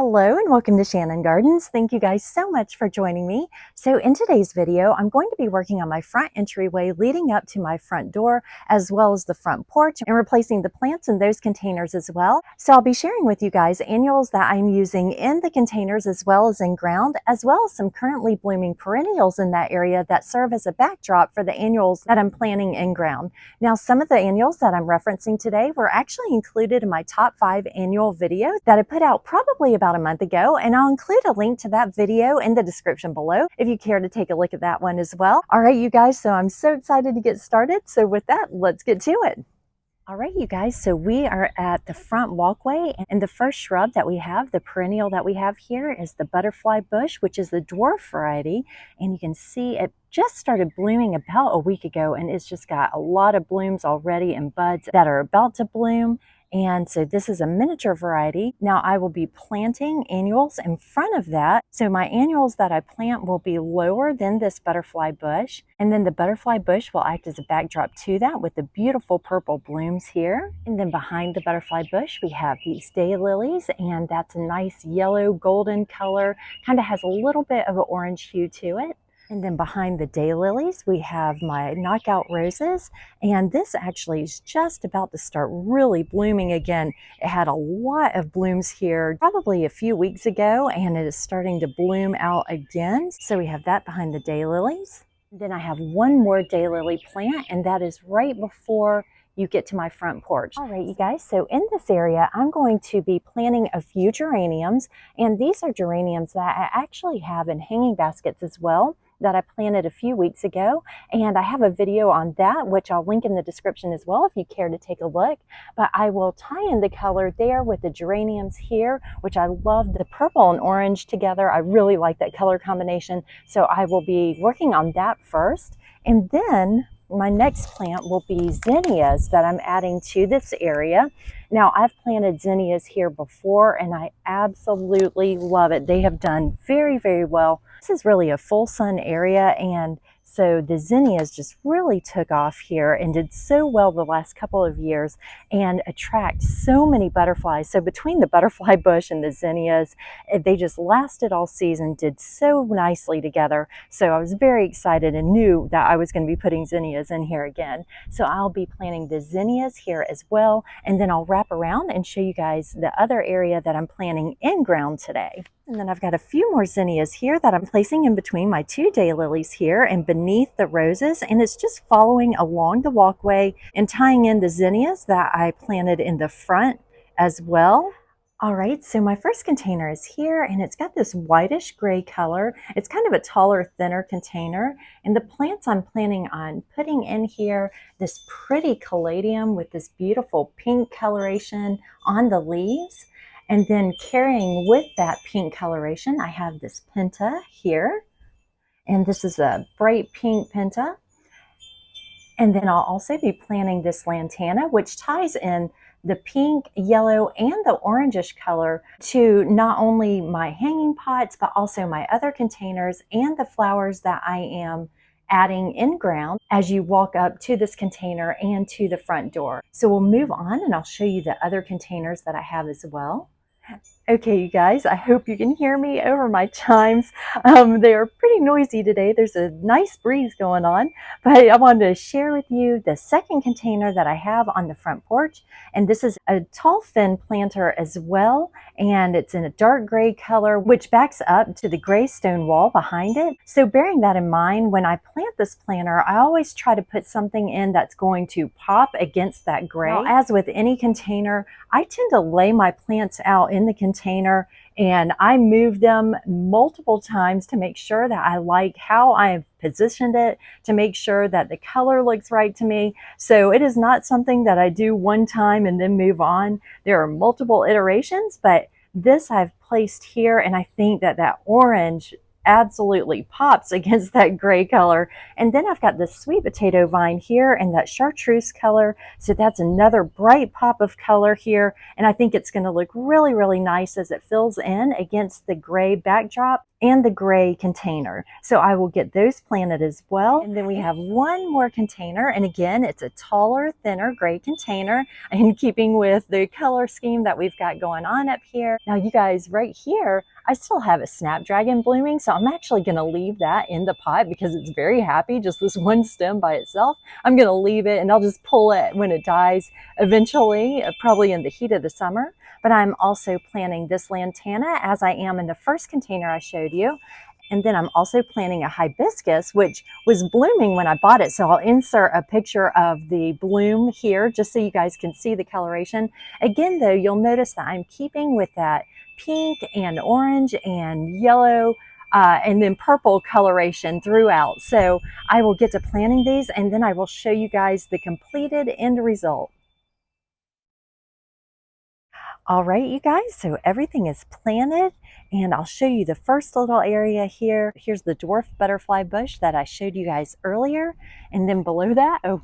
Hello and welcome to Shannon Gardens. Thank you guys so much for joining me. So in today's video, I'm going to be working on my front entryway leading up to my front door, as well as the front porch, and replacing the plants in those containers as well. So I'll be sharing with you guys annuals that I'm using in the containers as well as in ground, as well as some currently blooming perennials in that area that serve as a backdrop for the annuals that I'm planting in ground. Now, some of the annuals that I'm referencing today were actually included in my top 5 annual video that I put out probably about a month ago, and I'll include a link to that video in the description below if you care to take a look at that one as well. All right, you guys, so I'm so excited to get started. So with that, let's get to it. All right, you guys, so we are at the front walkway, and the first shrub that we have, the perennial that we have here, is the butterfly bush, which is the dwarf variety, and you can see it just started blooming about a week ago, and it's just got a lot of blooms already and buds that are about to bloom. And so this is a miniature variety. Now I will be planting annuals in front of that. So my annuals that I plant will be lower than this butterfly bush. And then the butterfly bush will act as a backdrop to that with the beautiful purple blooms here. And then behind the butterfly bush, we have these daylilies, and that's a nice yellow golden color, kind of has a little bit of an orange hue to it. And then behind the daylilies, we have my knockout roses, and this actually is just about to start really blooming again. It had a lot of blooms here probably a few weeks ago, and it is starting to bloom out again. So we have that behind the daylilies. Then I have one more daylily plant, and that is right before you get to my front porch. All right, you guys, so in this area, I'm going to be planting a few geraniums, and these are geraniums that I actually have in hanging baskets as well, that I planted a few weeks ago, and I have a video on that, which I'll link in the description as well if you care to take a look. But I will tie in the color there with the geraniums here, which I love the purple and orange together. I really like that color combination, so I will be working on that first. And then my next plant will be zinnias that I'm adding to this area. Now, I've planted zinnias here before, and I absolutely love it. They have done very, very well. This is really a full sun area, and so the zinnias just really took off here and did so well the last couple of years and attract so many butterflies. So between the butterfly bush and the zinnias, they just lasted all season, did so nicely together. So I was very excited and knew that I was going to be putting zinnias in here again. So I'll be planting the zinnias here as well, and then I'll wrap around and show you guys the other area that I'm planting in ground today. And then I've got a few more zinnias here that I'm placing in between my 2 daylilies here and beneath the roses. And it's just following along the walkway and tying in the zinnias that I planted in the front as well. All right, so my first container is here, and it's got this whitish gray color. It's kind of a taller, thinner container. And the plants I'm planning on putting in here, this pretty caladium with this beautiful pink coloration on the leaves. And then carrying with that pink coloration, I have this penta here. And this is a bright pink penta. And then I'll also be planting this lantana, which ties in the pink, yellow, and the orangish color to not only my hanging pots, but also my other containers and the flowers that I am adding in ground as you walk up to this container and to the front door. So we'll move on, and I'll show you the other containers that I have as well. Okay, you guys, I hope you can hear me over my chimes. They are pretty noisy today. There's a nice breeze going on, but I wanted to share with you the second container that I have on the front porch. And this is a tall fin planter as well, and it's in a dark gray color, which backs up to the gray stone wall behind it. So bearing that in mind, when I plant this planter, I always try to put something in that's going to pop against that gray. Now, as with any container, I tend to lay my plants out in the container, and I move them multiple times to make sure that I like how I've positioned it, to make sure that the color looks right to me. So it is not something that I do one time and then move on. There are multiple iterations, but this I've placed here, and I think that that orange absolutely pops against that gray color. And then I've got this sweet potato vine here and that chartreuse color. So that's another bright pop of color here. And I think it's going to look really, really nice as it fills in against the gray backdrop. and the gray container. So I will get those planted as well. And then we have one more container. And again, it's a taller, thinner gray container in keeping with the color scheme that we've got going on up here. Now you guys, right here, I still have a snapdragon blooming. So I'm actually gonna leave that in the pot because it's very happy, just this one stem by itself. I'm gonna leave it and I'll just pull it when it dies eventually, probably in the heat of the summer. But I'm also planting this lantana as I am in the first container I showed you. And then I'm also planting a hibiscus, which was blooming when I bought it. So I'll insert a picture of the bloom here just so you guys can see the coloration. Again, though, you'll notice that I'm keeping with that pink and orange and yellow and then purple coloration throughout. So I will get to planting these and then I will show you guys the completed end result. All right, you guys, so everything is planted and I'll show you the first little area here. Here's the dwarf butterfly bush that I showed you guys earlier. And then below that, oh,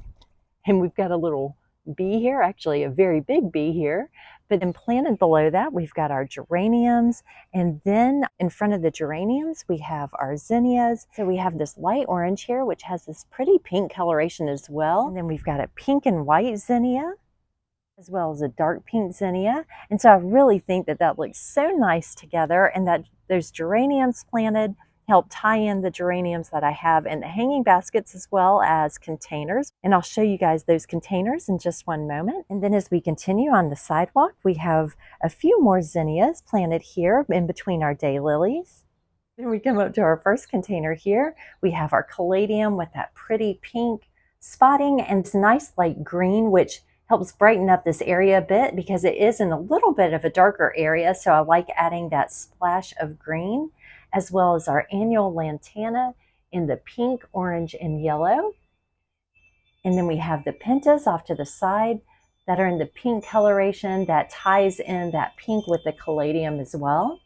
and we've got a little bee here, actually a very big bee here. But then planted below that, we've got our geraniums. And then in front of the geraniums, we have our zinnias. So we have this light orange here, which has this pretty pink coloration as well. And then we've got a pink and white zinnia, as well as a dark pink zinnia. And so I really think that that looks so nice together, and that those geraniums planted help tie in the geraniums that I have in the hanging baskets as well as containers. And I'll show you guys those containers in just one moment. And then as we continue on the sidewalk, we have a few more zinnias planted here in between our daylilies. Then we come up to our first container here. We have our caladium with that pretty pink spotting and this nice light green, which helps brighten up this area a bit because it is in a little bit of a darker area. So I like adding that splash of green, as well as our annual lantana in the pink, orange, and yellow. And then we have the pentas off to the side that are in the pink coloration that ties in that pink with the caladium as well.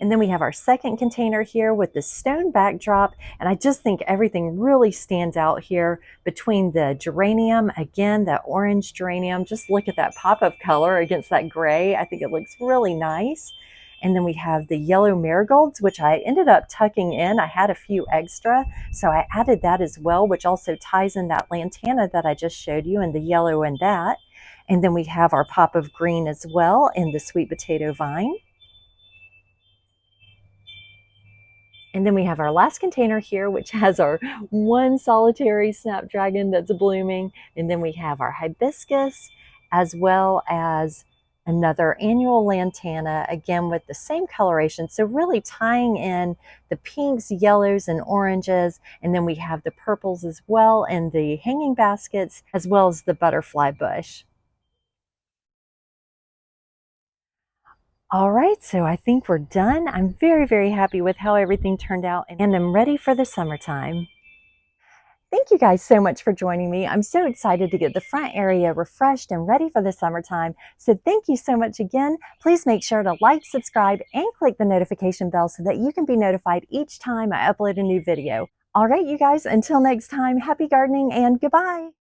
And then we have our second container here with the stone backdrop. And I just think everything really stands out here between the geranium, again, that orange geranium. Just look at that pop of color against that gray. I think it looks really nice. And then we have the yellow marigolds, which I ended up tucking in. I had a few extra, so I added that as well, which also ties in that lantana that I just showed you and the yellow in that. And then we have our pop of green as well in the sweet potato vine. And then we have our last container here, which has our one solitary snapdragon that's blooming. And then we have our hibiscus, as well as another annual lantana, again with the same coloration. So really tying in the pinks, yellows, and oranges. And then we have the purples as well in the hanging baskets, as well as the butterfly bush. All right, so I think we're done. I'm very, very happy with how everything turned out, and I'm ready for the summertime. Thank you guys so much for joining me. I'm so excited to get the front area refreshed and ready for the summertime. So thank you so much again. Please make sure to like, subscribe, and click the notification bell so that you can be notified each time I upload a new video. All right, you guys, until next time, happy gardening and goodbye.